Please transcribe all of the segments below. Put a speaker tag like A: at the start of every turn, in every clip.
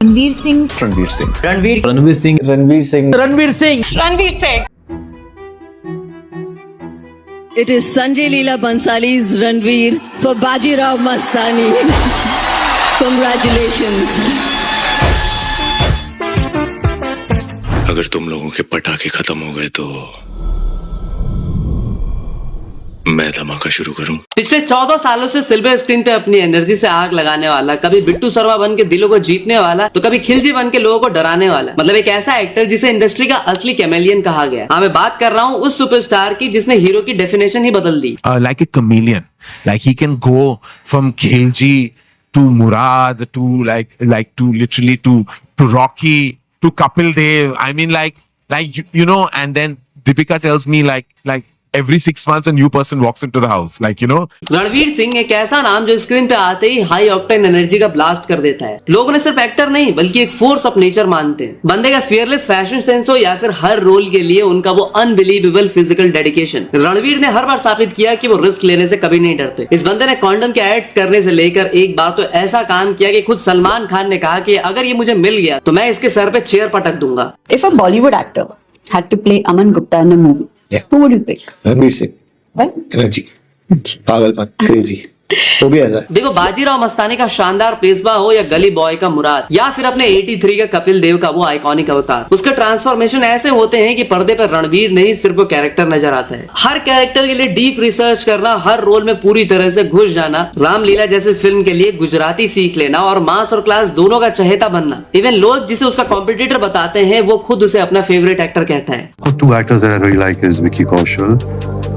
A: Ranveer Singh,
B: Ranveer Singh,
C: Ranveer
B: Ranveer Singh, Ranveer Singh,
C: Ranveer Singh,
A: Ranveer Singh.
D: It is Sanjay Leela Bansali's Ranveer for Bajirao Mastani. Congratulations.
E: अगर तुम लोगों के पटाखे खत्म हो गए तो मैं धमाका शुरू करूं।
C: पिछले 14 सालों से सिल्वर स्क्रीन पे अपनी एनर्जी से आग लगाने वाला, कभी बिट्टू शर्मा बन के दिलों को जीतने वाला तो कभी खिलजी बन के लोगों को डराने वाला, मतलब एक ऐसा एक्टर जिसे इंडस्ट्री का असली कैमेलियन कहा गया। हाँ, मैं बात कर रहा हूँ उस सुपरस्टार की जिसने हीरो की डेफिनेशन ही बदल दी।
F: Like a chameleon, like he can go from Khilji to Murad to like to literally to Rocky to Kapil Dev. I mean like you know, and then Deepika tells me like every 6 months a new person walks into the house, like you know.
C: Ranveer Singh एक ऐसा नाम जो screen पे आते ही high octane energy का blast कर देता है। लोग उन्हें सिर्फ एक्टर नहीं बल्कि एक फोर्स ऑफ नेचर मानते हैं। बंदे का फियरलेस फैशन सेंस हो या फिर हर रोल के लिए उनका वो अनबिलीवेबल फिजिकल डेडिकेशन, रणवीर ने हर बार साबित किया कि वो रिस्क लेने से कभी नहीं डरते। इस बंदे ने कॉन्डम के एड्स करने से लेकर एक बार तो ऐसा काम किया कि खुद सलमान खान ने कहा कि अगर ये मुझे मिल गया तो मैं इसके सर पे चेयर पटक दूंगा।
G: If a Bollywood actor had to play Aman Gupta in a movie, who would you pick?
B: Ranveer Singh.
G: Why?
B: Energy, पागलपन, क्रेजी, वो भी ऐसा है।
C: देखो, बाजीराव मस्तानी का शानदार पेशवा हो या गली बॉय का मुराद या फिर अपने 83 का कपिल देव का वो आइकॉनिक अवतार, उसके ट्रांसफॉर्मेशन ऐसे होते हैं कि पर्दे पर रणवीर नहीं सिर्फ वो कैरेक्टर नजर आता है। हर कैरेक्टर के लिए डीप रिसर्च करना, हर रोल में पूरी तरह से घुस जाना, रामलीला जैसे फिल्म के लिए गुजराती सीख लेना और मास और क्लास दोनों का चहेता बनना। इवन लोग जिसे उसका कॉम्पिटिटर बताते हैं वो खुद उसे अपना फेवरेट एक्टर कहता है।
H: Two actors that I really like is Vicky Kaushal,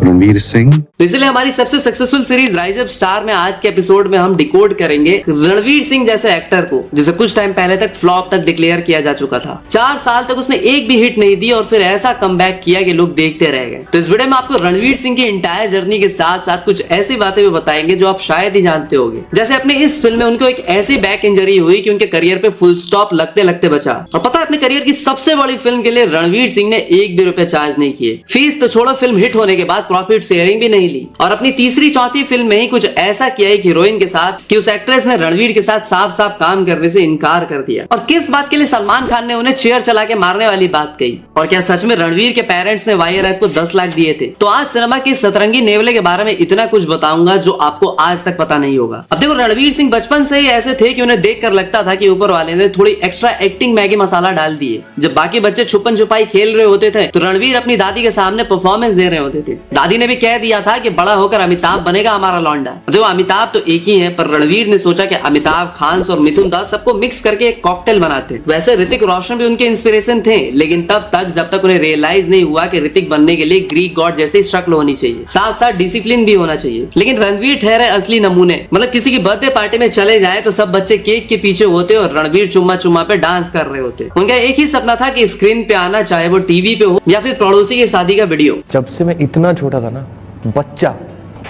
H: Ranveer Singh.
C: इसलिए हमारी सबसे successful series rise up star में आज के एपिसोड में हम डिकोड करेंगे रणवीर सिंह जैसे एक्टर को, जिसे कुछ टाइम पहले तक फ्लॉप तक डिक्लेयर किया जा चुका था। 4 साल तक उसने एक भी हिट नहीं दी और फिर ऐसा कमबैक किया कि लोग देखते रह गए। तो इस वीडियो में आपको रणवीर सिंह की इंटायर जर्नी के साथ साथ कुछ ऐसी बातें भी बताएंगे जो आप शायद ही जानते होंगे। जैसे अपने इस फिल्म में उनको एक ऐसी बैक इंजरी हुई कि उनके करियर पे फुल स्टॉप लगते लगते बचा। और पता है, अपने करियर की सबसे बड़ी फिल्म के लिए रणवीर सिंह ने एक भी रुपए चार्ज नहीं किए। फीस तो छोड़ो, फिल्म हिट होने के बाद प्रॉफिट शेयरिंग भी नहीं ली। और अपनी तीसरी चौथी फिल्म में ही कुछ ऐसा किया एक हीरोइन के साथ कि उस एक्ट्रेस ने रणवीर के साथ साफ साफ काम करने से इनकार कर दिया। और किस बात के लिए सलमान खान ने उन्हें चेयर चला के मारने वाली बात कही। और क्या सच में रणवीर के पेरेंट्स ने वायर को 10 लाख दिए थे? तो आज सिनेमा की सतरंगी नेवले के बारे में इतना कुछ बताऊंगा जो आपको आज तक पता नहीं होगा। अब देखो, रणवीर सिंह बचपन से ही ऐसे थे कि उन्हें देखकर लगता था कि ऊपर वाले ने थोड़ी एक्स्ट्रा एक्टिंग मैगी मसाला डाल दिए। जब बाकी बच्चे छुपन छुपाई खेल रहे होते थे तो रणवीर अपनी दादी के सामने परफॉर्मेंस दे रहे होते थे। दादी ने भी कह दिया था कि बड़ा होकर अमिताभ बनेगा हमारा लौंडा। देखो, अमिताभ तो एक ही है, पर रणवीर ने सोचा कि अमिताभ, खान और मिथुन दास सबको मिक्स करके एक कॉकटेल बनाते। वैसे ऋतिक रोशन भी उनके इंस्पिरेशन थे, लेकिन तब तक जब तक उन्हें रियलाइज नहीं हुआ कि ऋतिक बनने के लिए ग्रीक गॉड जैसी शक्ल होनी चाहिए, साथ साथ डिसिप्लिन भी होना चाहिए। लेकिन रणवीर ठहरे असली नमूने। मतलब किसी की बर्थडे पार्टी में चले जाए तो सब बच्चे केक के पीछे होते और रणवीर चुम्मा चुम्मा पे डांस कर रहे होते। उनका एक ही सपना था कि स्क्रीन पे आना, चाहे वो टीवी पे हो या फिर पड़ोसी की शादी का वीडियो।
I: जब से मैं इतना छोटा था ना, बच्चा,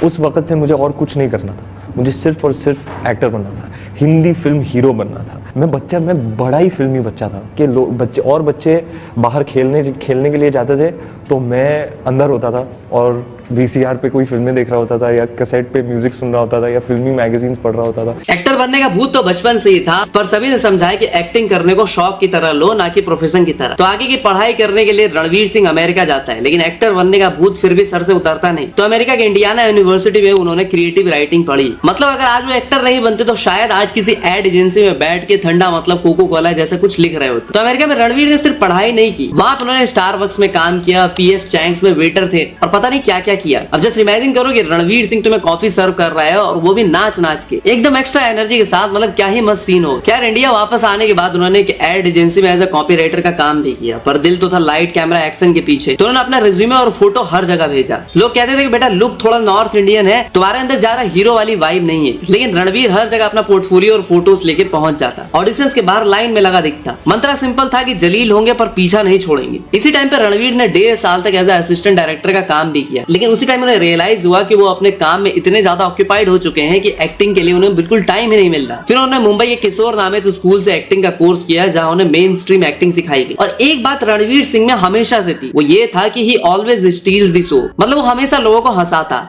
I: उस वक्त से मुझे और कुछ नहीं करना था। मुझे सिर्फ और सिर्फ एक्टर बनना था, हिंदी फिल्म हीरो बनना था। मैं बड़ा ही फिल्मी बच्चा था कि बच्चे बाहर खेलने के लिए जाते थे तो मैं अंदर होता था और VCR पे कोई फिल्में देख रहा होता था या कैसेट पे म्यूजिक सुन रहा होता था या फिल्मी मैगजीन्स पढ़ रहा होता था।
C: एक्टर बनने का भूत तो बचपन से ही था, पर सभी ने समझाया कि एक्टिंग करने को शौक की तरह लो, ना कि प्रोफेशन की तरह। तो आगे की पढ़ाई करने के लिए रणवीर सिंह अमेरिका जाता है, लेकिन एक्टर बनने का भूत फिर भी सर से उतरता नहीं। तो अमेरिका के इंडियाना यूनिवर्सिटी में उन्होंने क्रिएटिव राइटिंग पढ़ी। मतलब अगर आज वो एक्टर नहीं बनते तो शायद आज किसी एड एजेंसी में बैठ के ठंडा मतलब कोको कोला जैसे कुछ लिख रहे होते। तो अमेरिका में रणवीर ने सिर्फ पढ़ाई नहीं की, वहां उन्होंने स्टारबक्स में काम किया, PF चैंक्स में वेटर थे और पता नहीं क्या क्या किया। अब जस्ट इमेजिन करो कि रणवीर सिंह तुम्हें कॉफी सर्व कर रहा है और वो भी नाच नाच के, एकदम एक्स्ट्रा एनर्जी के साथ। मतलब क्या ही मस्त सीन हो। खैर, इंडिया वापस आने के बाद उन्होंने एक एड एजेंसी में एज ए कॉपी राइटर का काम भी किया, पर दिल तो था लाइट कैमरा एक्शन के पीछे। तो उन्होंने अपना रिज्यूमे और फोटो हर जगह भेजा। लोग कहते थे कि बेटा लुक थोड़ा नॉर्थ इंडियन है, तुम्हारे अंदर जा रहा हीरो वाली वाइब नहीं है। लेकिन रणवीर हर जगह अपना पोर्टफोलियो और फोटोज लेके पहुंच जाता। ऑडिशंस के बाहर लाइन में लगा दिखता। मंत्रा सिंपल था कि जलील होंगे पर पीछा नहीं छोड़ेंगे। इसी टाइम पे रणवीर ने 1.5 साल तक एज असिस्टेंट डायरेक्टर का काम भी किया। लेकिन उसी टाइम उन्हें रियलाइज हुआ कि वो अपने काम में इतने ज्यादा ऑक्यूपाइड हो चुके हैं कि एक्टिंग के लिए उन्हें बिल्कुल टाइम ही नहीं मिल रहा। फिर उन्होंने मुंबई के किशोर नामे स्कूल से एक्टिंग का कोर्स किया, जहां उन्हें मेन स्ट्रीम एक्टिंग सिखाई गई। और एक बात रणवीर सिंह में हमेशा से थी, वो ये था कि ही ऑलवेज स्टील्स द शो। मतलब वो हमेशा लोगों को हंसाता।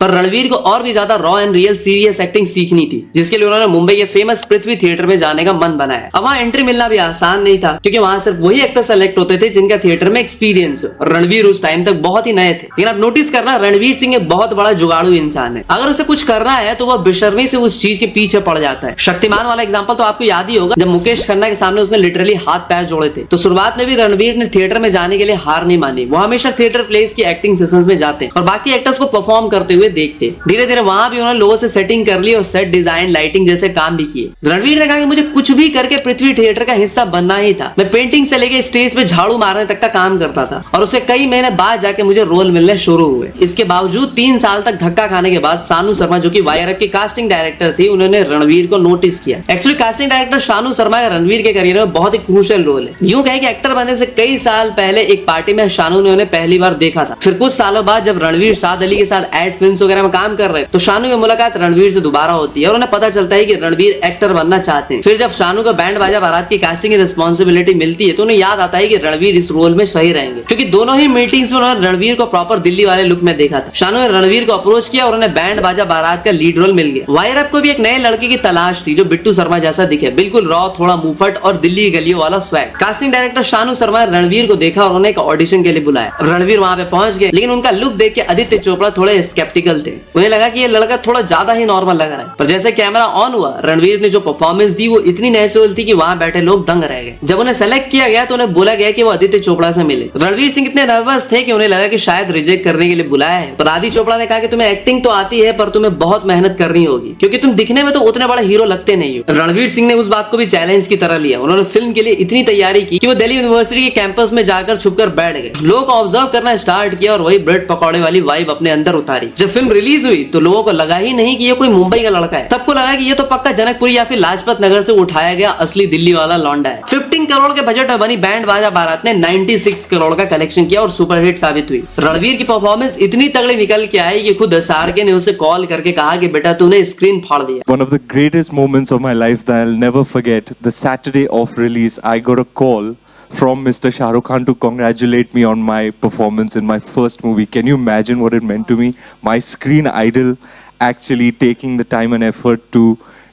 C: पर रणवीर को और भी ज्यादा raw and real serious acting सीखनी थी, जिसके लिए उन्होंने मुंबई के फेमस पृथ्वी थिएटर में जाने का मन बनाया। अब वहां एंट्री मिलना भी आसान नहीं था, क्योंकि वहां सिर्फ वही एक्टर सेलेक्ट होते थे जिनका थिएटर में एक्सपीरियंस हो, और रणवीर उस टाइम तक बहुत ही नए थे। लेकिन आप नोटिस करना, रणवीर सिंह एक बहुत बड़ा जुगाड़ू इंसान है। अगर उसे कुछ करना है तो वह बेशर्मी से उस चीज के पीछे पड़ जाता है। शक्तिमान वाला एग्जाम्पल तो आपको याद ही होगा, जब मुकेश खन्ना के सामने उसने लिटरली हाथ पैर जोड़े थे। तो शुरुआत में भी रणवीर ने थिएटर में जाने के लिए हार नहीं मानी। वो हमेशा थिएटर प्लेस की एक्टिंग सेशंस में जाते और बाकी एक्टर्स को परफॉर्म करते हुए देखते। धीरे धीरे वहां भी उन्होंने लोगों से सेटिंग कर ली और सेट डिजाइन, लाइटिंग जैसे काम भी किए। रणवीर ने कहा कि मुझे कुछ भी करके पृथ्वी थिएटर का हिस्सा बनना ही था। मैं पेंटिंग से लेके स्टेज पे झाड़ू मारने तक का काम करता था, और उसके कई महीने बाद जाके मुझे रोल मिलने शुरू हुए। इसके बावजूद 3 साल तक धक्का खाने के बाद शानू शर्मा, जो कि वाईआरएफ की कास्टिंग डायरेक्टर थी, उन्होंने रणवीर को नोटिस किया। Actually casting director Shanoo Sharma का रणवीर के करियर में बहुत ही क्रूशियल रोल है। यूं कहे कि एक्टर बनने से कई साल पहले एक पार्टी में शानू ने उन्हें पहली बार देखा था। फिर कुछ सालों बाद जब रणवीर साद अली के साथ एड फिल्म्स वगैरह में काम कर रहे तो शानू की मुलाकात रणवीर से दोबारा होती है और उन्हें पता चलता है कि रणवीर एक्टर बनना चाहते हैं। फिर जब शानू को बैंड बाजा बारात की कास्टिंग की रिस्पॉन्सिबिलिटी मिलती है तो उन्हें याद आता है कि रणवीर इस रोल में सही रहेंगे, क्योंकि दोनों ही मीटिंग्स में उन्होंने रणवीर को प्रॉपर दिल्ली वाले लुक में देखा था। शानू ने रणवीर को अप्रोच किया और उन्हें बैंड बाजा बारात का लीड रोल मिल गया। वाईआरएफ को भी एक नए लड़के की तलाश थी जो बिट्टू शर्मा जैसा दिखे, बिल्कुल रॉ, थोड़ा मुंहफट और दिल्ली की गलियों वाला swag. Casting director Shanoo Sharma ने रणवीर को देखा और उन्हें एक ऑडिशन के लिए बुलाया। रणवीर वहां पे पहुंच गए, लेकिन उनका लुक देख के आदित्य चोपड़ा थोड़े स्केप्टिकल थे। उन्हें लगा कि ये लड़का थोड़ा ज्यादा ही नॉर्मल लग रहा है। पर जैसे कैमरा ऑन हुआ, रणवीर ने जो परफॉर्मेंस दी वो इतनी नेचुरल थी कि वहां बैठे लोग दंग रह गए। जब उन्हें सेलेक्ट किया गया तो उन्हें बोला गया कि वो आदित्य चोपड़ा से मिले। रणवीर सिंह इतने नर्वस थे कि उन्हें लगा कि शायद रिजेक्ट करने के लिए बुलाया है, पर आदित्य चोपड़ा ने कहा कि तुम्हें एक्टिंग तो आती है पर तुम्हें बहुत मेहनत करनी होगी, क्योंकि तुम दिखने में तो उतने बड़े हीरो लगते नहीं हो। रणवीर सिंह ने उस बात को भी चैलेंज की तरह लिया। उन्होंने फिल्म के लिए इतनी तैयारी की कि वो दिल्ली यूनिवर्सिटी के कैंपस में जाकर छुपकर बैठ गए, लोगों को ऑब्जर्व करना स्टार्ट किया और वही ब्रेड पकौड़े वाली वाइब अपने अंदर उतारी। जब फिल्म रिलीज हुई तो लोगों को लगा ही नहीं कि ये कोई मुंबई का लड़का है। सबको लगा कि ये तो पक्का जनकपुरी या फिर लाजपत नगर से उठाया गया असली दिल्ली वाला लौंडा है। 15 करोड़ के बजट में बनी बैंड बाजा बारात ने 96 करोड़ का कलेक्शन किया और सुपरहिट साबित हुई। रणवीर की परफॉर्मेंस इतनी तगड़ी निकल के आई कि खुद SRK ने उसे कॉल करके कहा कि बेटा तूने स्क्रीन फाड़ दिया।
I: One of the greatest moments of my life that I'll never forget, the Saturday of release, I got a call from Mr. Shah Rukh Khan to congratulate me on my performance in my first movie. Can you imagine what it meant to me? My screen idol actually taking the time and effort to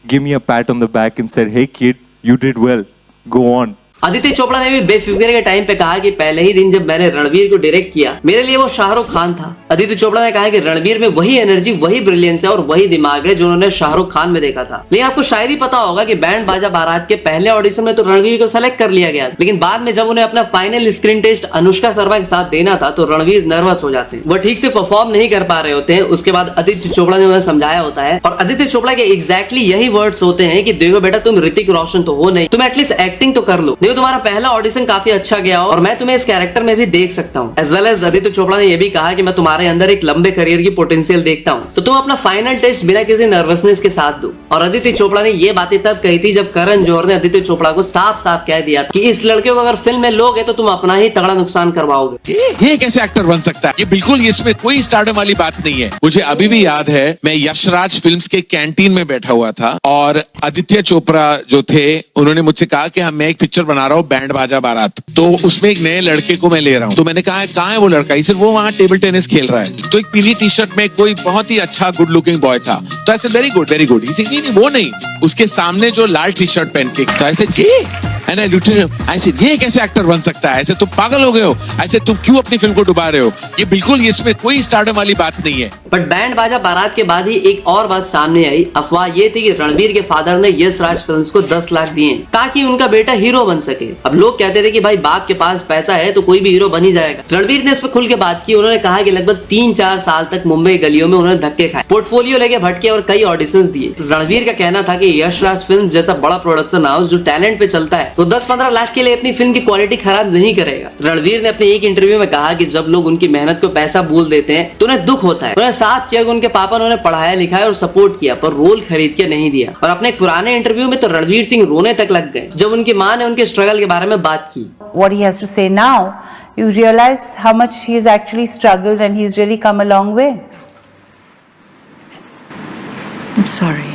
I: give me a pat on the back and said, "Hey kid, you did well. Go on."
C: Aditya Chopra ने भी बेफिक्र के time पे कहा कि पहले ही दिन जब मैंने रणवीर को डायरेक्ट किया, मेरे लिए वो शाहरुख खान था। आदित्य चोपड़ा ने कहा कि रणवीर में वही एनर्जी, वही ब्रिलियंस है और वही दिमाग है जो उन्होंने शाहरुख खान में देखा था। लेकिन आपको शायद ही पता होगा कि बैंड बाजा बारात के पहले ऑडिशन में तो रणवीर को सेलेक्ट कर लिया गया, लेकिन बाद में जब उन्हें अपना final screen test Anushka Sharma के साथ देना था तो रणवीर नर्वस हो जाते हैं, वो ठीक से परफॉर्म नहीं कर पा रहे होते हैं। उसके बाद आदित्य चोपड़ा ने उन्हें समझाया होता है और आदित्य चोपड़ा के एग्जैक्टली यही वर्ड्स होते हैं कि देखो बेटा, तुम ऋतिक रोशन तो हो नहीं, तुम एटलीस्ट एक्टिंग तो कर लो। देखो तुम्हारा पहला ऑडिशन काफी अच्छा गया और मैं तुम्हें इस कैरेक्टर में भी देख सकता हूँ। As well as Aditya Chopra ने यह भी कहा कि मैं तुम्हारे अंदर एक लंबे करियर की पोटेंशियल देखता हूँ, तो तुम अपना फाइनल टेस्ट बिना किसी नर्वसनेस के साथ दो। और आदित्य चोपड़ा ने ये बातें तब कही थी जब करण जौहर ने आदित्य चोपड़ा को साफ साफ कह दिया कि इस लड़के को अगर फिल्म में लोगे तो तुम अपना ही तगड़ा नुकसान करवाओगे।
A: ये कैसे एक्टर बन सकता है? ये बिल्कुल, इसमें कोई स्टार्डम वाली बात नहीं है। मुझे अभी भी याद है, मैं यशराज फिल्म्स के कैंटीन में बैठा हुआ था और आदित्य चोपड़ा जो थे उन्होंने मुझसे कहा कि मैं एक पिक्चर बना रहा हूँ बैंड बाजा बारात, तो उसमें एक नए लड़के को मैं ले रहा हूँ। तो मैंने कहा कहाँ है वो लड़का? इसे वो वहाँ टेबल टेनिस खेल रहा है। तो एक पीली टी शर्ट में कोई बहुत ही अच्छा गुड लुकिंग बॉय था, तो ऐसे वेरी गुड वेरी गुड। इसे नहीं वो नहीं, उसके सामने जो लाल टी शर्ट पहन के, तो ऐसे and I looked at him, ऐसे ये कैसे एक्टर बन सकता है? ऐसे तुम पागल हो गए हो? ऐसे तुम क्यों अपनी फिल्म को डुबा रहे हो? ये बिल्कुल, इसमें कोई स्टार्डम वाली बात नहीं है।
C: बट बैंड बाजा बारात के बाद ही एक और बात सामने आई। अफवाह ये थी कि रणवीर के फादर ने यश राज फिल्म्स को 10 लाख दिए ताकि उनका बेटा हीरो बन सके। अब लोग कहते थे कि भाई बाप के पास पैसा है तो कोई भी हीरो बन ही जाएगा। रणवीर ने इस पर खुल के बात की। उन्होंने कहा कि लगभग 3-4 साल तक मुंबई गलियों में उन्होंने धक्के खाए, पोर्टफोलियो लेके भटके और कई ऑडिशंस दिए। रणवीर का कहना था कि यश राज फिल्म्स जैसा बड़ा प्रोडक्शन हाउस जो टैलेंट पे चलता है तो 10-15 लाख के लिए अपनी फिल्म की क्वालिटी खराब नहीं करेगा। रणवीर ने अपने एक इंटरव्यू में कहा कि जब लोग उनकी मेहनत को पैसा बोल देते हैं तो उन्हें दुख होता है। उन्हें साफ किया कि उनके पापा ने उन्हें पढ़ाया लिखाया और सपोर्ट किया, पर रोल खरीद के नहीं दिया। और अपने पुराने इंटरव्यू में तो रणवीर सिंह रोने तक लग गए जब उनकी मां ने उनके स्ट्रगल के बारे में बात की।
J: What he has to say now, you realize how much he has actually struggled and he's really come a long way. I'm sorry.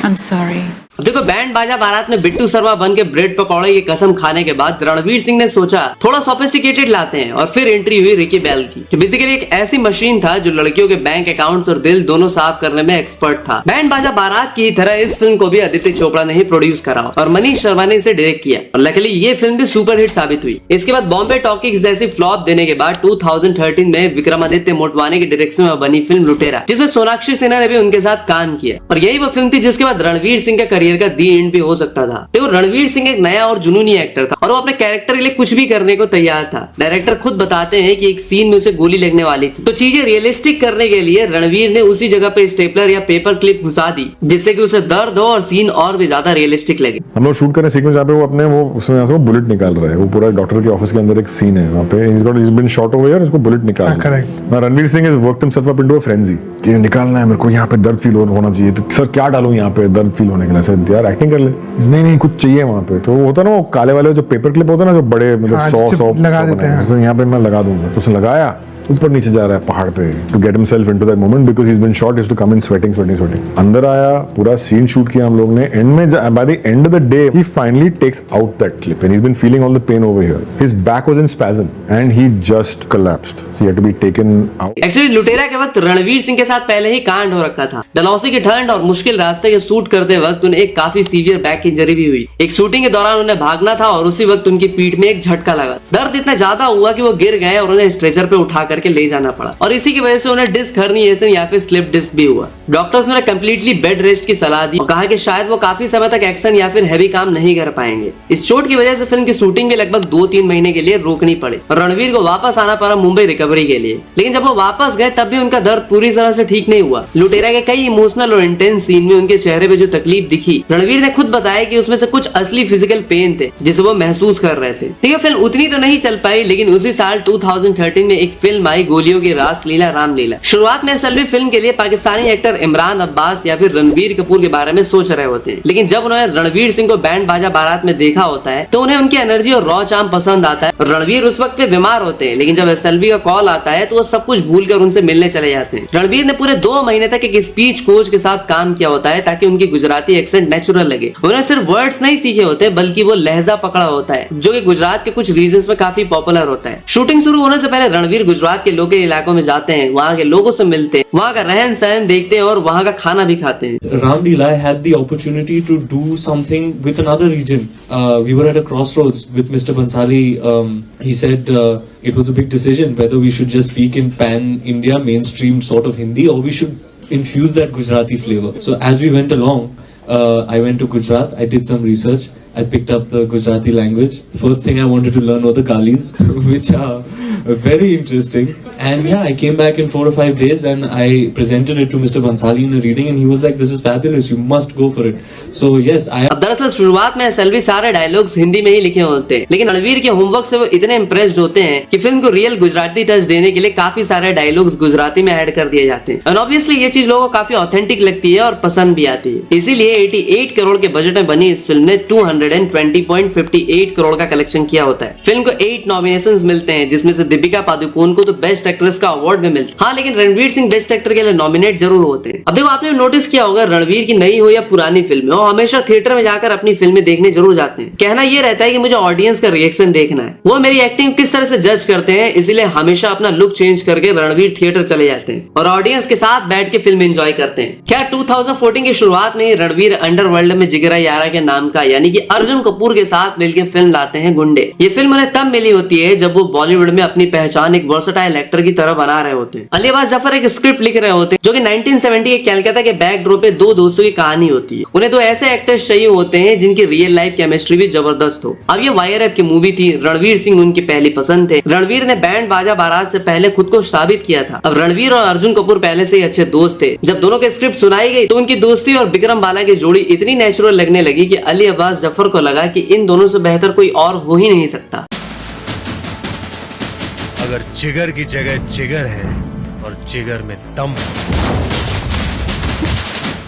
J: I'm sorry.
C: अब देखो, बैंड बाजा बारात में बिट्टू शर्मा बन के ब्रेड पकौड़े की कसम खाने के बाद रणवीर सिंह ने सोचा थोड़ा सोफिस्टिकेटेड लाते हैं, और फिर एंट्री हुई रिकी बेल की, जो बेसिकली एक ऐसी मशीन था जो लड़कियों के बैंक अकाउंट्स और दिल दोनों साफ करने में एक्सपर्ट था। बैंड बाजा बारात की तरह इस फिल्म को भी आदित्य चोपड़ा ने ही प्रोड्यूस करा और मनीष शर्मा ने इसे डायरेक्ट किया, और लकीली ये फिल्म भी सुपरहिट साबित हुई। इसके बाद बॉम्बे टॉकीज जैसी फ्लॉप देने के बाद 2013 में विक्रमादित्य मोटवानी के डायरेक्शन में बनी फिल्म लुटेरा, जिसमें सोनाक्षी सिन्हा ने भी उनके साथ काम किया, और यही वो फिल्म थी जिसके बाद रणवीर सिंह का करियर का दी एंड भी हो सकता था। देखो, रणवीर सिंह एक नया और जुनूनी एक्टर था और वो अपने कैरेक्टर के लिए कुछ भी करने को तैयार था। डायरेक्टर खुद बताते हैं कि एक सीन में उसे गोली लगने वाली थी, तो चीजें रियलिस्टिक करने के लिए रणवीर ने उसी जगह पे स्टेपलर या पेपर क्लिप घुसा दी, जिससे कि उसे दर्द हो और सीन और भी ज्यादा रियलिस्टिक लगे।
K: हम लोग शूट कर रहे सीक्वेंस जहाँ पे वो अपने वो उसमें यहाँ से वो बुलेट निकाल रहा है, वो पूरा डॉक्टर के ऑफिस के अंदर एक सीन है वहाँ पे, he's been shot over here, उसको बुलेट निकाल रहा है। Ranveer Singh has worked himself up into a frenzy कि निकालना है मेरे को, यहाँ पे दर्द फील होना चाहिए, तो सर क्या डालूं यहाँ पे दर्द फील होने के लिए? सर यार एक्टिंग कर ले, नहीं कुछ चाहिए वहाँ पे। तो वो होता ना वो काले वाले जो पेपर क्लिप होता है ना, जो बड़े मतलब 100 लगा देते हैं, यहाँ पे मैं लगा दूंगा, तो उसने लगाया, ऊपर नीचे जा रहा है पहाड़ पे to get himself into that moment because he has been shot, he has to come in sweating. अंदर आया, पूरा सीन शूट किया हम लोग ने। एंड में by the end of the day he finally takes out that clip and he has been feeling all the pain over here, his back was in spasm and he just collapsed, he had to be taken out.
C: Actually Lootera के वक्त रणवीर सिंह के साथ पहले ही कांड हो रखा था। Dalhousie की ठंड और मुश्किल रास्ते के शूट करते वक्त उन्हें एक काफी सीवियर बैक इंजरी भी हुई। एक शूटिंग के दौरान उन्हें भागना था और उसी वक्त उनकी पीठ में एक झटका लगा। दर्द इतना ज्यादा हुआ कि वो गिर गए और उन्हें स्ट्रेचर पे उठा करके ले जाना पड़ा, और इसी की वजह से उन्हें डिस्क हर्निएशन या फिर स्लिप डिस्क भी हुआ। डॉक्टर्स ने कंप्लीटली बेड रेस्ट की सलाह दी और कहा कि शायद वो काफी समय तक एक्शन या फिर हैवी काम नहीं कर पाएंगे। इस चोट की वजह से फिल्म की शूटिंग भी लगभग 2-3 महीने के लिए रोकनी पड़ी और रणवीर को वापस आना पड़ा मुंबई रिकवरी के लिए। लेकिन जब वो वापस गए तब भी उनका दर्द पूरी तरह से ठीक नहीं हुआ। लुटेरा के कई इमोशनल और इंटेंस सीन में उनके चेहरे पे जो तकलीफ दिखी, रणवीर ने खुद बताया कि उसमें से कुछ असली फिजिकल पेन थे जिसे वो महसूस कर रहे थे। ठीक है, फिल्म उतनी तो नहीं चल पाई, लेकिन उसी साल 2013 में एक फिल्म आई गोलियों की रासलीला रामलीला। शुरुआत में एसएलवी फिल्म के लिए पाकिस्तानी एक्टर इमरान अब्बास या फिर रणबीर कपूर के बारे में सोच रहे होते हैं, लेकिन जब उन्होंने रणवीर सिंह को बैंड बाजा बारात में देखा होता है तो उन्हें उनकी एनर्जी और रॉ चार्म पसंद आता है। रणवीर उस वक्त पे बीमार होते हैं, लेकिन जब एसएलवी का कॉल आता है तो वो सब कुछ भूलकर उनसे मिलने चले जाते हैं। रणवीर ने पूरे 2 महीने तक एक स्पीच कोच के साथ काम किया होता है ताकि उनकी गुजराती एक्सेंट नेचुरल लगे। उन्होंने सिर्फ वर्ड्स नहीं सीखे होते बल्कि वो लहजा पकड़ा होता है, जो कि गुजरात के कुछ रीजन्स में काफी पॉपुलर होता है। शूटिंग शुरू होने से पहले रणवीर गुजरात के लोकल इलाकों में जाते हैं, वहाँ के लोगों से मिलते हैं, वहाँ का रहन सहन देखते हैं और वहाँ का खाना भी खाते हैं।
I: Ramleela, I had the opportunity to do something with another region. We were at a crossroads with Mr. Bansali. He said it was a big decision whether we should just speak in pan-India mainstream sort of Hindi or we should infuse that Gujarati flavor. So as we went along, I went to Gujarat. I did some research. I picked up the Gujarati language. The first thing I wanted to learn were the galis, which are very interesting. And yeah, I came back in 4 or 5 days and I presented it to Mr. Bansali in a reading and he was like, this is fabulous, you must go for it. So yes, I...
C: अब दरअसल शुरुआत में SLV सारे dialogues Hindi में ही लिखे होते हैं, लेकिन रणवीर के होमवर्क से वो इतने इम्प्रेस्ड होते हैं कि फिल्म को रियल गुजराती टच देने के लिए काफी सारे डायलॉग्स गुजराती में ऐड कर दिए जाते हैं। और ऑब्वियसली ये चीज लोगों को काफी ऑथेंटिक लगती है और पसंद भी आती है। इसीलिए 88 करोड़ के बजट में बनी इस फिल्म ने 220.58 करोड़ का कलेक्शन किया होता है। फिल्म को 8 नॉमिनेशंस मिलते हैं, जिसमें से दीपिका पादुकोण को तो बेस्ट एक्ट्रेस का अवार्ड भी मिलता है। हाँ, लेकिन रणवीर सिंह बेस्ट एक्टर के लिए नॉमिनेट जरूर होते हैं। अब देखो, आपने नोटिस किया होगा रणवीर की नई हो या पुरानी फिल्म हो, हमेशा थिएटर में जाकर अपनी फिल्में देखने जरूर जाते हैं। कहना ये रहता है कि मुझे ऑडियंस का रिएक्शन देखना है, वो मेरी एक्टिंग किस तरह से जज करते हैं, इसीलिए हमेशा अपना लुक चेंज करके रणवीर थिएटर चले जाते हैं और ऑडियंस के साथ बैठ के फिल्म एंजॉय करते हैं। खैर 2014 की शुरुआत में ही रणवीर अंडरवर्ल्ड में जिगरा यारा के नाम का यानी कि अर्जुन कपूर के साथ मिलकर फिल्म लाते हैं गुंडे। ये फिल्म उन्हें तब मिली होती है जब वो बॉलीवुड में अपनी पहचान एक वर्सेटाइल एक्टर की तरह बना रहे होते हैं। अली अब्बास जफर एक स्क्रिप्ट लिख रहे होते हैं जो कि 1970 के कलकत्ता के बैकड्रॉप पे 2 दोस्तों की कहानी होती है। उन्हें 2 ऐसे एक्टर्स चाहिए होते हैं जिनकी रियल लाइफ केमिस्ट्री भी जबरदस्त हो। अब ये वायरअप की मूवी थी, रणवीर सिंह उनकी पहली पसंद थे। रणवीर ने बैंड बाजा बारात से पहले खुद को साबित किया था। अब रणवीर और अर्जुन कपूर पहले से ही अच्छे दोस्त थे। जब दोनों के स्क्रिप्ट सुनाई गई तो उनकी दोस्ती और विक्रम बाला की जोड़ी इतनी नेचुरल लगने लगी कि अली अब्बास जफर को लगा कि इन दोनों से बेहतर कोई और हो ही नहीं सकता।
E: अगर जिगर की जगह जिगर है और जिगर में दम है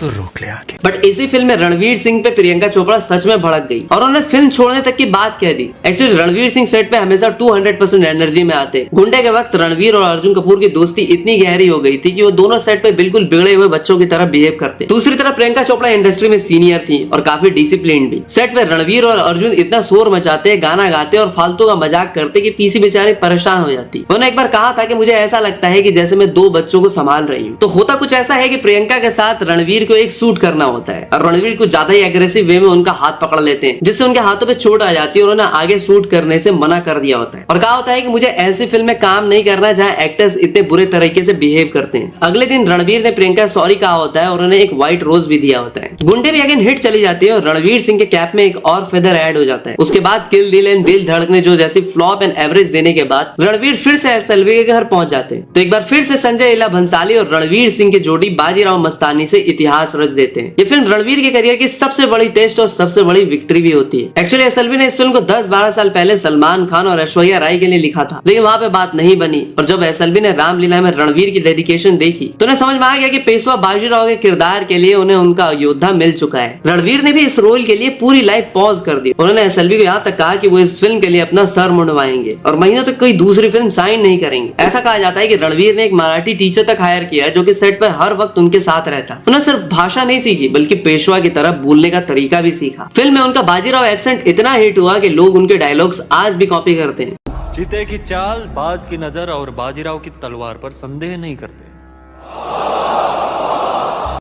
B: तो रोक ले आके।
C: बट इसी फिल्म में रणवीर सिंह पे प्रियंका चोपड़ा सच में भड़क गई और उन्होंने फिल्म छोड़ने तक की बात कह दी। एक्चुअली रणवीर सिंह सेट पे हमेशा 200% एनर्जी में आते। गुंडे के वक्त रणवीर और अर्जुन कपूर की दोस्ती इतनी गहरी हो गई थी कि वो दोनों सेट पे बिल्कुल बिगड़े हुए बच्चों की तरह बिहेव करते। दूसरी तरफ प्रियंका चोपड़ा इंडस्ट्री में सीनियर थी और काफी डिसिप्लिन भी। सेट पे रणवीर और अर्जुन इतना शोर मचाते, गाना गाते और फालतू का मजाक करते कि पीसी बेचारे परेशान हो जाती। उन्होंने एक बार कहा था कि मुझे ऐसा लगता है कि जैसे मैं 2 बच्चों को संभाल रही हूँ। तो होता कुछ ऐसा है कि प्रियंका के साथ रणवीर को एक सूट करना होता है और रणवीर को ज्यादा ही एग्रेसिव वे में उनका हाथ पकड़ लेते हैं, जिससे उनके हाथों पे चोट आ जाती है और उन्हें आगे शूट करने से मना कर दिया होता है और कहा होता है कि मुझे ऐसी फिल्म में काम नहीं करना जहां एक्टर्स इतने बुरे तरीके से बिहेव करते हैं। अगले दिन रणवीर ने प्रियंका सॉरी कहा होता है और उन्हें एक व्हाइट रोज भी दिया होता है। गुंडे भी अगेन हिट चली जाती है और रणवीर सिंह के कैप में एक और फेदर ऐड हो जाता है। उसके बाद किल दिल एंड दिल धड़कने जो जैसी फ्लॉप एंड एवरेज देने के बाद रणवीर फिर से एसएलवी के घर पहुंच जाते हैं। तो एक बार फिर से संजय लीला भंसाली और रणवीर सिंह की जोड़ी बाजीराव मस्तानी से इतिहास रच देते हैं। ये फिल्म रणवीर के करियर की सबसे बड़ी टेस्ट और सबसे बड़ी विक्ट्री भी होती है। एक्चुअली एसएलवी ने इस फिल्म को 10-12 साल पहले सलमान खान और ऐश्वर्या राय के लिए लिखा था, लेकिन वहां पे बात नहीं बनी और जब एसएलवी ने रामलीला में रणवीर की डेडिकेशन देखी तो उन्हें समझ में आ गया कि पेशवा बाजीराव के किरदार के लिए उन्हें उनका योद्धा मिल चुका है। रणवीर ने भी इस रोल के लिए पूरी लाइफ पॉज कर दी। उन्होंने एसएलवी को यहाँ तक कहा कि वो इस फिल्म के लिए अपना सर मुंडवाएंगे और महीनों तक कोई दूसरी फिल्म साइन नहीं करेंगे। ऐसा कहा जाता है कि रणवीर ने एक मराठी टीचर तक हायर किया जो कि सेट पर हर वक्त उनके साथ रहता। उन्होंने सिर्फ भाषा नहीं सीखी बल्कि पेशवा की तरह बोलने का तरीका भी सीखा। फिल्म में उनका बाजीराव एक्सेंट इतना हिट हुआ कि लोग उनके डायलॉग्स आज भी कॉपी करते हैं।
E: चीते की चाल, बाज की नजर और बाजीराव की तलवार पर संदेह नहीं करते।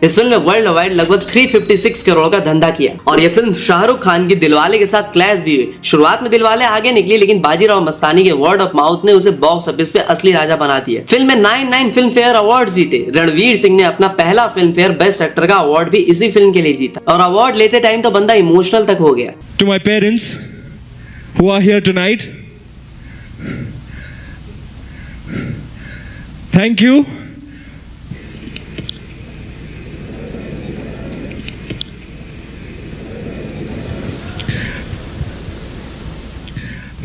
C: इस फिल्म ने वर्ल्ड वाइड लगभग 356 करोड़ का धंधा किया और यह फिल्म शाहरुख खान की दिलवाले के साथ क्लैश भी हुई। शुरुआत में दिलवाले आगे निकली लेकिन बाजीराव मस्तानी के वर्ड ऑफ माउथ ने उसे बॉक्स ऑफिस पे असली राजा बना दिया। फिल्म में 9 फिल्म फेयर अवार्ड जीते। रणवीर सिंह ने अपना पहला फिल्म फेयर बेस्ट एक्टर का अवार्ड भी इसी फिल्म के लिए जीता और अवार्ड लेते टाइम तो बंदा इमोशनल तक हो गया।
I: To my parents who are here tonight, thank you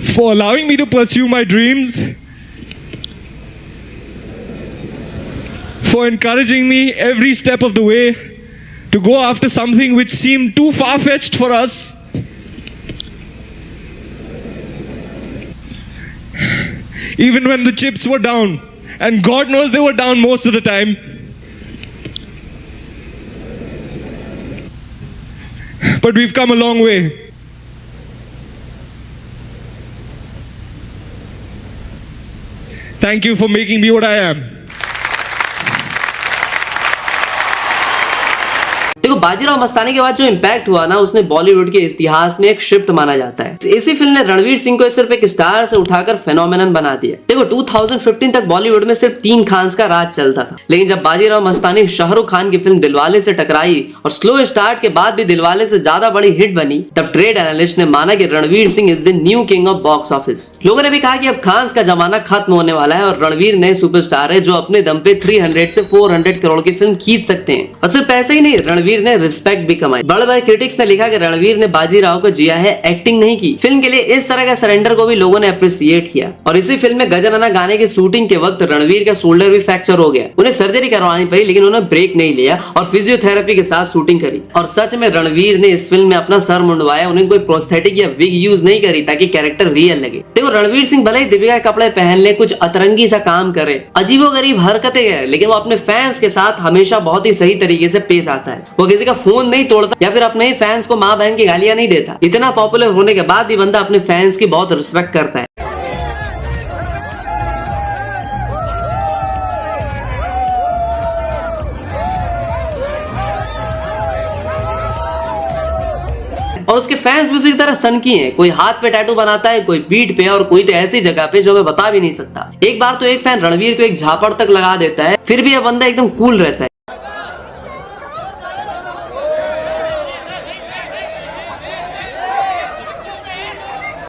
I: for allowing me to pursue my dreams, for encouraging me every step of the way to go after something which seemed too far-fetched for us. Even when the chips were down, and God knows they were down most of the time. But we've come a long way. Thank you for making me what I am.
C: देखो बाजीराव मस्तानी के बाद जो impact हुआ ना उसने बॉलीवुड के इतिहास में एक शिफ्ट माना जाता है। इसी फिल्म ने रणवीर सिंह को सिर्फ एक स्टार से उठाकर फेनोमेनन बना दिया। देखो 2015 तक बॉलीवुड में सिर्फ 3 खान्स का राज चलता था, लेकिन जब बाजीराव मस्तानी शाहरुख खान की फिल्म दिलवाले से टकराई और स्लो स्टार्ट के बाद भी दिलवाले से ज्यादा बड़ी हिट बनी, तब ट्रेड एनालिस्ट ने माना कि Ranveer Singh is the new king of box office. लोगों ने भी कहा कि अब खान्स का जमाना खत्म होने वाला है और रणवीर नए सुपरस्टार है जो अपने दम पे 300 से 400 करोड़ की फिल्म खींच सकते हैं। और सिर्फ पैसे ही नहीं, रणवीर ने रिस्पेक्ट भी कमाई। बड़े बड़े क्रिटिक्स ने लिखा कि रणवीर ने बाजीराव को जिया है, एक्टिंग नहीं की। फिल्म के लिए इस तरह का सरेंडर को भी लोगों ने अप्रिशिएट किया। और इसी फिल्म में गजनना गाने की शूटिंग के वक्त रणवीर का शोल्डर भी फ्रैक्चर हो गया। उन्हें सर्जरी करवानी पड़ी लेकिन उन्होंने ब्रेक नहीं लिया और फिजियोथेरेपी के साथ शूटिंग करी। और सच में रणवीर ने इस फिल्म में अपना सर मुंडवाया। उन्हें कोई प्रोस्थेटिक या विग यूज नहीं करी ताकि कैरेक्टर रियल लगे। देखो रणवीर सिंह भले ही दीपिका के कपड़े पहन ले, कुछ अतरंगी सा काम करे, अजीबोगरीब हरकतें करे, लेकिन वो अपने फैंस के साथ हमेशा बहुत ही सही तरीके से पेश आता है। वो किसी का फोन नहीं तोड़ता या फिर अपने ही फैंस को माँ बहन की गालियां नहीं देता। इतना पॉपुलर होने के बाद भी बंदा अपने फैंस की बहुत रिस्पेक्ट करता है। और उसके फैंस भी उसी तरह सनकी हैं। कोई हाथ पे टैटू बनाता है, कोई पीठ पे और कोई तो ऐसी जगह पे जो मैं बता भी नहीं सकता। एक बार तो एक फैन रणवीर को एक झापड़ तक लगा देता है, फिर भी यह बंदा एकदम कूल रहता है।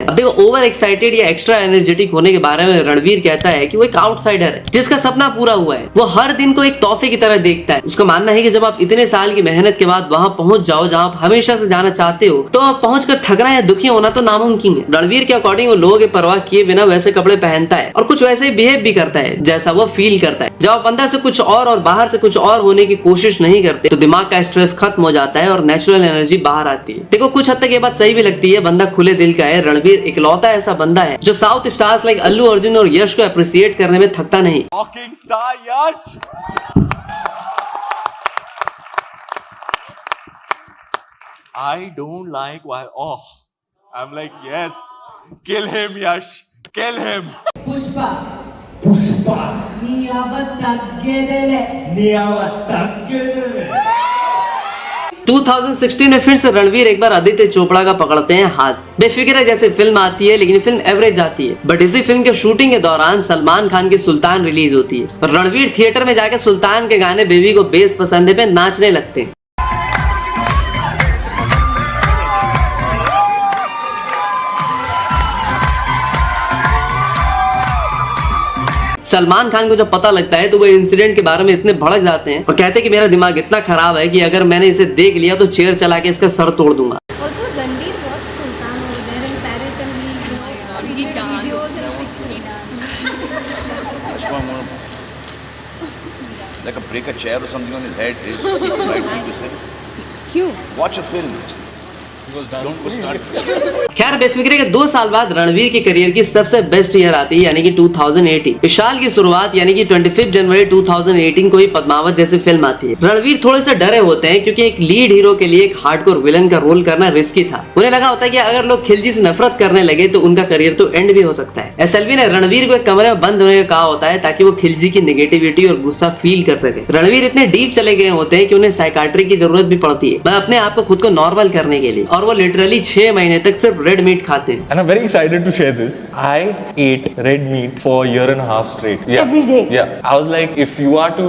C: अब देखो, ओवर एक्साइटेड या एक्स्ट्रा एनर्जेटिक होने के बारे में रणवीर कहता है कि वो एक आउटसाइडर है जिसका सपना पूरा हुआ है। वो हर दिन को एक तोहफे की तरह देखता है। उसका मानना है कि जब आप इतने साल की मेहनत के बाद वहां पहुंच जाओ जहां आप हमेशा से जाना चाहते हो, तो आप पहुंचकर थकना या दुखी होना तो नामुमकिन है। रणवीर के अकॉर्डिंग वो लोगों की परवाह किए बिना वैसे कपड़े पहनता है और कुछ वैसे ही बिहेव भी करता है जैसा वो फील करता है। जब आप अंदर से कुछ और बाहर से कुछ और होने की कोशिश नहीं करते तो दिमाग का स्ट्रेस खत्म हो जाता है और नेचुरल एनर्जी बाहर आती है। देखो, कुछ हद तक ये बात सही भी लगती है। बंदा खुले दिल का है। रणवीर इकलौता ऐसा बंदा है जो south stars like Allu Arjun और यश को अप्रिशिएट करने में थकता नहीं।
I: I don't like why. Oh, I'm like, yes, kill him, Yash, kill him.
D: Pushpa.
C: 2016 में फिर से रणवीर एक बार आदित्य चोपड़ा का पकड़ते हैं हाथ। बेफिक्र है जैसे फिल्म आती है, लेकिन फिल्म एवरेज जाती है। बट इसी फिल्म के शूटिंग के दौरान सलमान खान की सुल्तान रिलीज होती है और रणवीर थिएटर में जाकर सुल्तान के गाने बेबी को बेस पसंद है पे नाचने लगते हैं। सलमान खान को जब पता लगता है तो वो इंसिडेंट के बारे में इतने भड़क जाते हैं और कहते हैं कि मेरा दिमाग इतना खराब है कि अगर मैंने इसे देख लिया तो चेयर चला के इसका सर तोड़ दूंगा। खैर, बेफिक्रे के 2 साल बाद रणवीर के करियर की सबसे बेस्ट ईयर आती है, यानी कि 2018। इस साल की शुरुआत यानी कि 25 जनवरी 2018 को ही पद्मावत जैसी फिल्म आती है। रणवीर थोड़े से डरे होते हैं क्योंकि एक लीड हीरो के लिए एक हार्डकोर विलन का रोल करना रिस्की था। उन्हें लगा होता है कि अगर लोग खिलजी से नफरत करने लगे तो उनका करियर तो एंड भी हो सकता है। एसएलवी ने रणवीर को एक कमरे में बंद होने का कहा होता है ताकि वो खिलजी की नेगेटिविटी और गुस्सा फील कर सके। रणवीर इतने डीप चले गए होते हैं कि उन्हें साइकाट्री की जरूरत भी पड़ती है, मतलब अपने आप को खुद को नॉर्मल करने के लिए, और वो लिटरली 6 महीने तक सिर्फ रेड मीट खाते हैं।
I: And I'm very excited to share this. I ate red meat for a year and a half straight. Yeah.
J: Every day?
I: Yeah. I was like, if you are to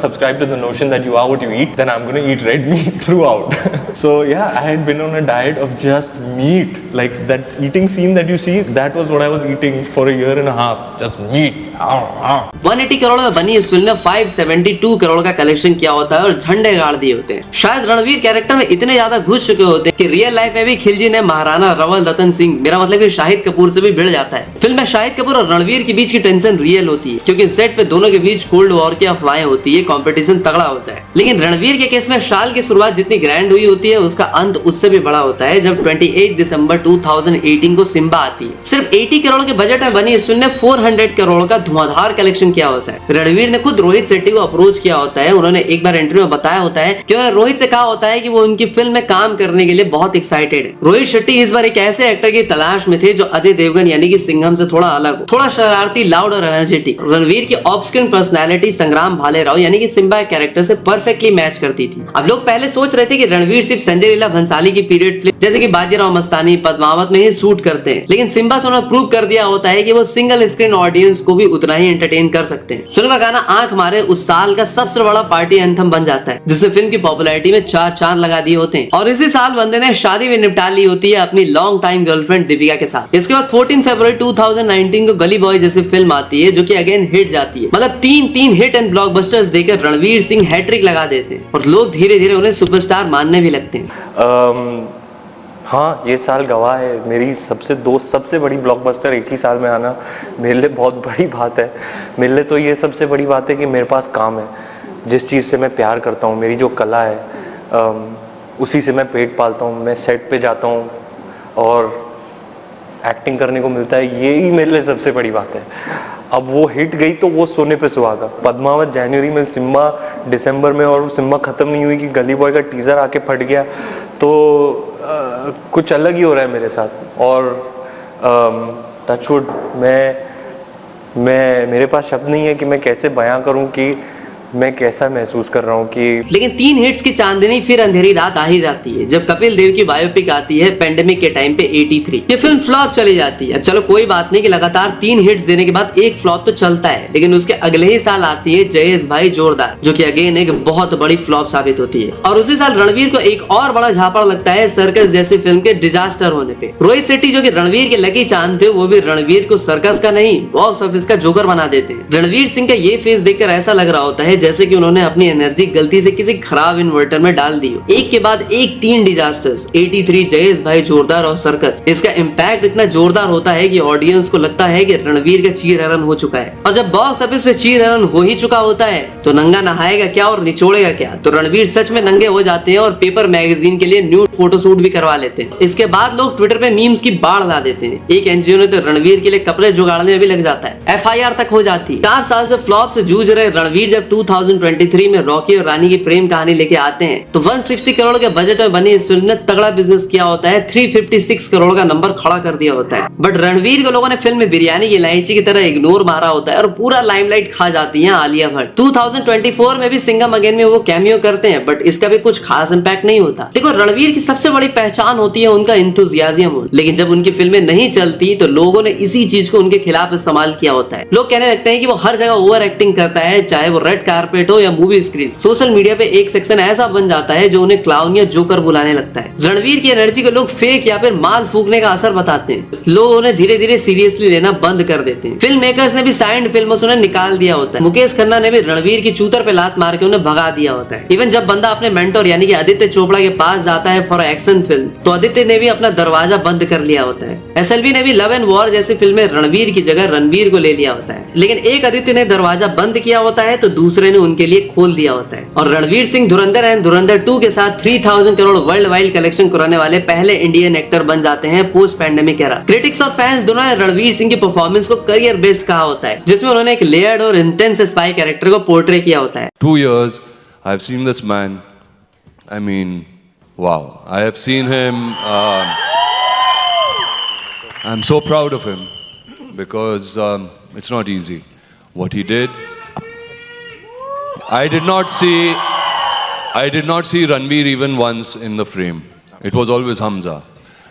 I: subscribe to the notion that you are what you eat, then I'm going to eat red meat throughout. So yeah, I had been on a diet of just meat. Like that eating scene that you see, that was what I was eating for a year and a half. Just meat.
C: 180 crore में बनी इस film ने 572 करोड़ का collection किया होता है और झंडे गाड़ दिए होते हैं। शायद रणवीर कैरेक्टर में इतने ज्यादा घुस चुके होते हैं कि रियल लाइफ में भी खिलजी ने महाराणा रवल रतन सिंह, मेरा मतलब कि शाहिद कपूर से भी भिड़ जाता है। फिल्म में शाहिद कपूर और रणवीर के बीच की टेंशन रियल होती है क्योंकि सेट पे दोनों के बीच कोल्ड वॉर की अफवाहें होती है, कंपटीशन तगड़ा होता है। लेकिन रणवीर के केस में साल की शुरुआत जितनी ग्रैंड हुई होती है उसका अंत उससे भी बड़ा होता है जब 28 दिसंबर 2018 को सिम्बा आती है। सिर्फ 80 करोड़ के बजट में बनी इस फिल्म ने 400 करोड़ का धुआंधार कलेक्शन किया होता है। रणवीर ने खुद रोहित शेट्टी को अप्रोच किया होता है। उन्होंने एक बार इंटरव्यू में बताया होता है कि उन्होंने रोहित से कहा होता है कि वो उनकी फिल्म में काम करने के लिए बहुत एक्साइटेड है। रोहित शेट्टी इस बार एक ऐसे एक्टर की तलाश में थे जो अजय देवगन यानी कि सिंघम से थोड़ा अलग हो, थोड़ा शरारती, लाउड और एनर्जेटिक। रणवीर की ऑफ स्क्रीन पर्सनैलिटी संग्राम भालेराव यानी कि सिम्बा कैरेक्टर से परफेक्टली मैच करती थी। अब लोग पहले सोच रहे थे कि रणवीर सिर्फ संजय लीला भंसाली की पीरियड फिल्म जैसे कि बाजीराव मस्तानी, पद्मावत में ही शूट करते हैं, लेकिन सिम्बा से उन्होंने प्रूव कर दिया होता है कि वो सिंगल स्क्रीन ऑडियंस को भी उतना ही एंटरटेन कर सकते हैं। फिल्म का गाना आंख मारे उस साल का सबसे बड़ा पार्टी एंथम बन जाता है जिससे फिल्म की पॉपुलैरिटी में 4 चांद लगा दिए होते हैं। और इसी साल बंदे ने शादी भी निपटा ली होती है अपनी लॉन्ग टाइम गर्लफ्रेंड दीपिका के साथ। इसके बाद 14 फरवरी 2019 को गली बॉय जैसी फिल्म आती है जो कि अगेन हिट जाती है। मतलब 3 हिट एंड ब्लॉकबस्टर्स देकर रणवीर सिंह हैट्रिक लगा देते हैं और लोग धीरे धीरे उन्हें सुपरस्टार मानने भी लगते हैं।
I: हाँ, ये साल गवाह है। मेरी सबसे बड़ी ब्लॉकबस्टर एक ही साल में आना मेरे लिए बहुत बड़ी बात है। मेरे लिए तो ये सबसे बड़ी बात है कि मेरे पास काम है, जिस चीज़ से मैं प्यार करता हूँ, मेरी जो कला है, उसी से मैं पेट पालता हूँ। मैं सेट पे जाता हूँ और एक्टिंग करने को मिलता है, यही मेरे लिए सबसे बड़ी बात है। अब वो हिट गई तो वो सोने पे सुहागा। पद्मावत जनवरी में, सिम्बा दिसंबर में, और सिम्बा खत्म नहीं हुई कि गली बॉय का टीजर आके फट गया, तो कुछ अलग ही हो रहा है मेरे साथ। और टचवुड, मेरे पास शब्द नहीं है कि मैं कैसे बयां करूं कि मैं कैसा महसूस कर रहा हूँ कि
C: लेकिन 3 हिट्स की चांदनी फिर अंधेरी रात आ ही जाती है जब कपिल देव की बायोपिक आती है पेंडेमिक के टाइम पे 83। ये फिल्म फ्लॉप चली जाती है। अब चलो कोई बात नहीं कि लगातार 3 हिट्स देने के बाद एक फ्लॉप तो चलता है, लेकिन उसके अगले ही साल आती है जयेश भाई जोरदार, जो कि अगेन एक बहुत बड़ी फ्लॉप साबित होती है। और उसी साल रणवीर को एक और बड़ा झापड़ लगता है सर्कस जैसी फिल्म के डिजास्टर होने पे। रोहित शेट्टी जो कि रणवीर के लकी चांद थे, वो भी रणवीर को सर्कस का नहीं बॉक्स ऑफिस का जोकर बना देते हैं। रणवीर सिंह का ये फेस देखकर ऐसा लग रहा होता है जैसे कि उन्होंने अपनी एनर्जी गलती से किसी खराब इन्वर्टर में डाल दी हो। एक के बाद एक 3 डिजास्टर्स, 83, जयेश भाई जोरदार और सर्कस। इसका इम्पैक्ट इतना जोरदार होता है कि ऑडियंस को लगता है कि रणवीर का चीर हरण हो चुका है। और जब बॉक्स ऑफिस पे चीर हरण हो ही चुका होता है तो नंगा नहाएगा क्या और निचोड़ेगा क्या। तो रणवीर सच में नंगे हो जाते हैं और पेपर मैगजीन के लिए न्यूड फोटोशूट भी करवा लेते हैं। इसके बाद लोग ट्विटर पे मीम्स की बाढ़ ला देते हैं। एक एनजीओ ने तो रणवीर के लिए कपड़े जुगाड़ने में भी लग जाता है। FIR तक हो जाती है। 4 साल से फ्लॉप से जूझ रहे रणवीर जब 2023 में रॉकी और रानी की प्रेम कहानी लेके आते हैं तो 160 करोड़ के बजट में बनी इस फिल्म ने तगड़ा बिजनेस किया होता है। 356 करोड़ का नंबर खड़ा कर दिया होता है। बट रणवीर को लोगों ने फिल्म में बिरयानी की इलायची की तरह इग्नोर मारा होता है और पूरा लाइमलाइट खा जाती है आलिया भट्ट। 2024 में भी सिंघम अगेन में वो कैमियो करते हैं, बट इसका भी कुछ खास इंपैक्ट नहीं होता। देखो, रणवीर की सबसे बड़ी पहचान होती है उनका इंथुजियाज्म, लेकिन जब उनकी फिल्में नहीं चलती तो लोगों ने इसी चीज को उनके खिलाफ इस्तेमाल किया होता है। लोग कहने लगते हैं कि वो हर जगह ओवर एक्टिंग करता है, चाहे वो रेड कारपेट हो या मूवी स्क्रीन। सोशल मीडिया पे एक सेक्शन ऐसा बन जाता है जो उन्हें क्लाउन या जोकर बुलाने लगता है। रणवीर की एनर्जी को लोग फेक या फिर माल फूकने का असर बताते हैं। लोग उन्हें धीरे धीरे सीरियसली लेना बंद कर देते हैं। फिल्म मेकर्स ने भी साइंड फिल्मों से उन्हें निकाल दिया होता है। मुकेश खन्ना ने भी रणवीर की चूतर पे लात मार के उन्हें भगा दिया होता है। इवन जब बंदा अपने मेंटोर यानी कि आदित्य चोपड़ा के पास जाता है फॉर एक्शन फिल्म, तो आदित्य ने भी अपना दरवाजा बंद कर लिया होता है। SLV ने भी लव एंड वॉर जैसी फिल्में रणवीर की जगह रणवीर को ले लिया होता है, लेकिन एक आदित्य ने दरवाजा बंद किया होता है तो दूसरे ने उनके लिए खोल दिया होता है। और रणवीर सिंह धुरंधर एंड धुरंधर 2 के साथ 3000 करोड़ वर्ल्ड वाइड कलेक्शन कराने वाले पहले इंडियन एक्टर बन जाते हैं पोस्ट पैंडेमिक एरा। क्रिटिक्स और फैंस दोनों ने रणवीर सिंह की परफॉर्मेंस को करियर बेस्ट कहा होता है, जिसमें उन्होंने एक लेयर्ड और इंटेंस स्पाई कैरेक्टर को पोर्ट्रे किया होता है।
H: 2 years, I've seen this man. I mean, wow. I have seen him. I'm so proud of him because it's not easy what he did. I did not see Ranveer even once in the frame. It was always Hamza.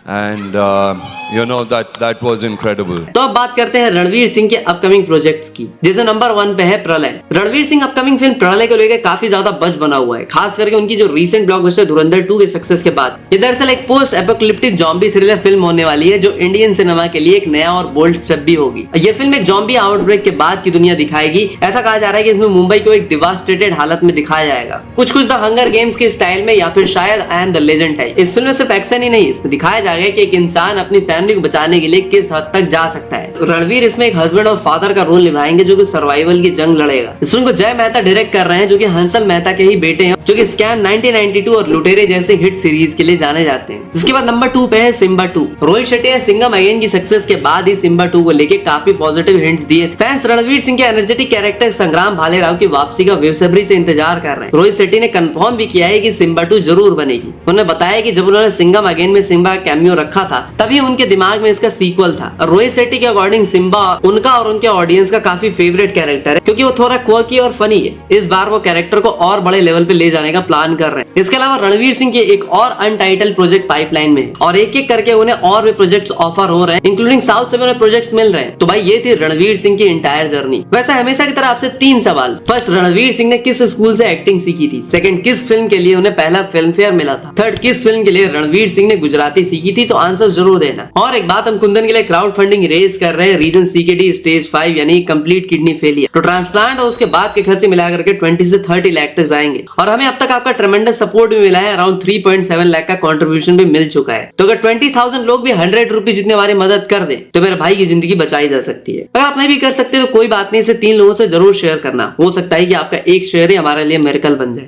H: And that was incredible.
C: तो अब बात करते हैं रणवीर सिंह के upcoming projects की, जैसे number 1 पे है प्रलय। रणवीर सिंह अपकमिंग फिल्म प्रलय को लेकर काफी ज्यादा बज बना हुआ है, खास करके उनकी जो रीसेंट ब्लॉकबस्टर धुरंधर 2 के सक्सेस के बाद। ये दरअसल एक post apocalyptic zombie thriller film होने वाली है जो इंडियन सिनेमा के लिए एक नया और बोल्ड स्टेप भी होगी। ये फिल्म एक जॉम्बी आउटब्रेक के बाद की दुनिया दिखाएगी। ऐसा कहा जा रहा है कि इसमें मुंबई को एक डिवास्टेटेड हालत में दिखाया जाएगा, कुछ द हंगर गेम्स के स्टाइल में या फिर शायद I am the legend type. इस फिल्म में सिर्फ एक्शन ही नहीं, इसमें दिखाया जाएगा कि एक इंसान अपनी फैमिली को बचाने के लिए किस हद तक जा सकता है। रणवीर इसमें एक हस्बैंड और फादर का रोल निभाएंगे जो कि सर्वाइवल की जंग लड़ेगा। इस फिल्म को जय मेहता डायरेक्ट कर रहे हैं, जो कि हंसल मेहता के ही बेटे हैं, जो कि स्कैम 1992 और लुटेरे जैसे हिट सीरीज के लिए जाने जाते हैं। इसके बाद नंबर 2 पे है सिम्बा 2। रोहित शेट्टी ने सिंघम अगेन की सक्सेस के बाद ही सिम्बा 2 को लेके काफी पॉजिटिव हिंट्स दिए। फैंस रणवीर सिंह के एनर्जेटिक कैरेक्टर संग्राम भालेराव की वापसी का बेसब्री से इंतजार कर रहे हैं। रोहित शेट्टी ने कंफर्म भी किया है कि सिम्बा 2 जरूर बनेगी। उन्होंने बताया कि जब उन्होंने सिंघम अगेन में सिम्बा का कैमियो रखा था तभी उनके दिमाग में इसका सीक्वल था। रोहित शेट्टी के अकॉर्डिंग सिम्बा उनका और उनके ऑडियंस का काफी फेवरेट कैरेक्टर है, क्योंकि वो थोड़ा क्वर्की और फनी है। इस बार वो कैरेक्टर को और बड़े लेवल पे ले जाने का प्लान कर रहे हैं। इसके अलावा रणवीर सिंह के एक और अनटाइटल प्रोजेक्ट पाइपलाइन में है और एक एक करके उन्हें और भी प्रोजेक्ट्स ऑफर हो रहे हैं, इंक्लूडिंग साउथ से भी उन्हें प्रोजेक्ट्स मिल रहे हैं। तो भाई ये थी रणवीर सिंह की इंटायर जर्नी। वैसे हमेशा की तरह आपसे 3 सवाल। फर्स्ट, रणवीर सिंह ने किस स्कूल से एक्टिंग सीखी थी? सेकंड, किस फिल्म के लिए उन्हें पहला फिल्म फेयर मिला था? थर्ड, किस फिल्म के लिए रणवीर सिंह ने गुजराती सीखी थी? तो आंसर जरूर देना। और एक बात, हम कुंदन के लिए क्राउड फंडिंग रेज कर रहे हैं रीजन CKD स्टेज 5 यानी कंप्लीट किडनी फेलियर। तो ट्रांसप्लांट और उसके बाद के खर्चे मिला करके 20 से 30 लाख तक जाएंगे और हमें अब तक आपका ट्रेमेंडस सपोर्ट भी मिला है। अराउंड 3.7 लाख का कंट्रीब्यूशन भी मिल चुका है। तो अगर 20,000 लोग भी 100 रुपीज जितने हमारी मदद कर दे तो मेरे भाई की जिंदगी बचाई जा सकती है। अगर आप नहीं भी कर सकते तो कोई बात नहीं, इसे 3 लोगों से जरूर शेयर करना। हो सकता है कि आपका एक शेयर ही हमारे लिए मिरेकल बन जाए।